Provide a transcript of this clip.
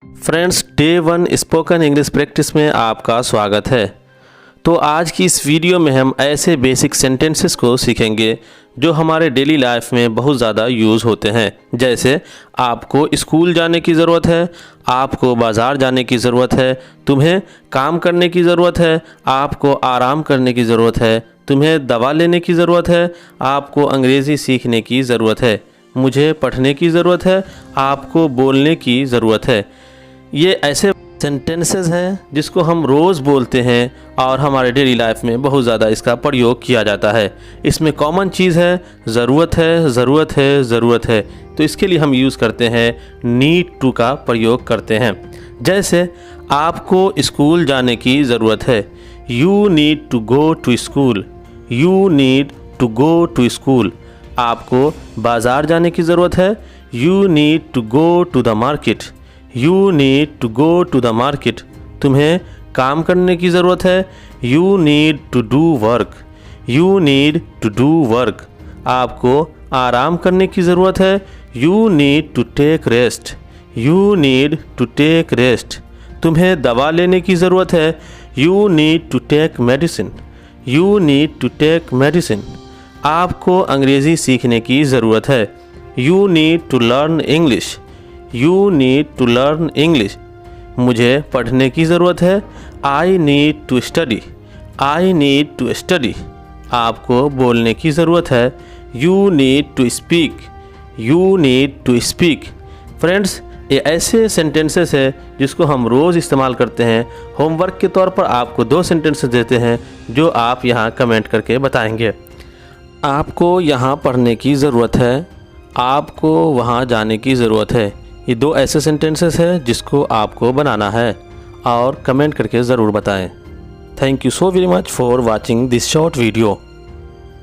Friends, day 1 spoken English practice में आपका स्वागत है। तो आज की इस वीडियो में हम ऐसे बेसिक सेंटेंसेस को सीखेंगे जो हमारे डेली लाइफ में बहुत ज़्यादा यूज़ होते हैं। जैसे आपको स्कूल जाने की ज़रूरत है, आपको बाज़ार जाने की ज़रूरत है, तुम्हें काम करने की ज़रूरत है, आपको आराम करने की ज़रूरत है, तुम्हें दवा लेने की ज़रूरत है, आपको अंग्रेज़ी सीखने की ज़रूरत है, मुझे पढ़ने की ज़रूरत है, आपको बोलने की ज़रूरत है। ये ऐसे सेंटेंसेस हैं जिसको हम रोज़ बोलते हैं और हमारे डेली लाइफ में बहुत ज़्यादा इसका प्रयोग किया जाता है। इसमें कॉमन चीज़ है ज़रूरत है, ज़रूरत है, ज़रूरत है। तो इसके लिए हम यूज़ करते हैं नीड टू का प्रयोग करते हैं। जैसे आपको स्कूल जाने की ज़रूरत है, you need to go to school, you need to go to school. आपको बाज़ार जाने की ज़रूरत है, you need to go to the market, you need to go to the market. तुम्हें काम करने की ज़रूरत है, you need to do work, you need to do work. आपको आराम करने की ज़रूरत है, you need to take rest, you need to take rest. तुम्हें दवा लेने की ज़रूरत है, you need to take medicine, you need to take medicine. आपको अंग्रेज़ी सीखने की ज़रूरत है, you need to learn English, you need to learn English. मुझे पढ़ने की ज़रूरत है, I need to study, I need to study. आपको बोलने की ज़रूरत है, you need to speak, you need to speak. Friends, ये ऐसे सेंटेंसेस है जिसको हम रोज़ इस्तेमाल करते हैं। होमवर्क के तौर पर आपको 2 सेंटेंसेस देते हैं जो आप यहाँ कमेंट करके बताएंगे। आपको यहाँ पढ़ने की ज़रूरत है, आपको वहाँ जाने की ज़रूरत है। ये 2 ऐसे सेंटेंसेस हैं जिसको आपको बनाना है और कमेंट करके ज़रूर बताएं। Thank you so very much for watching this short video.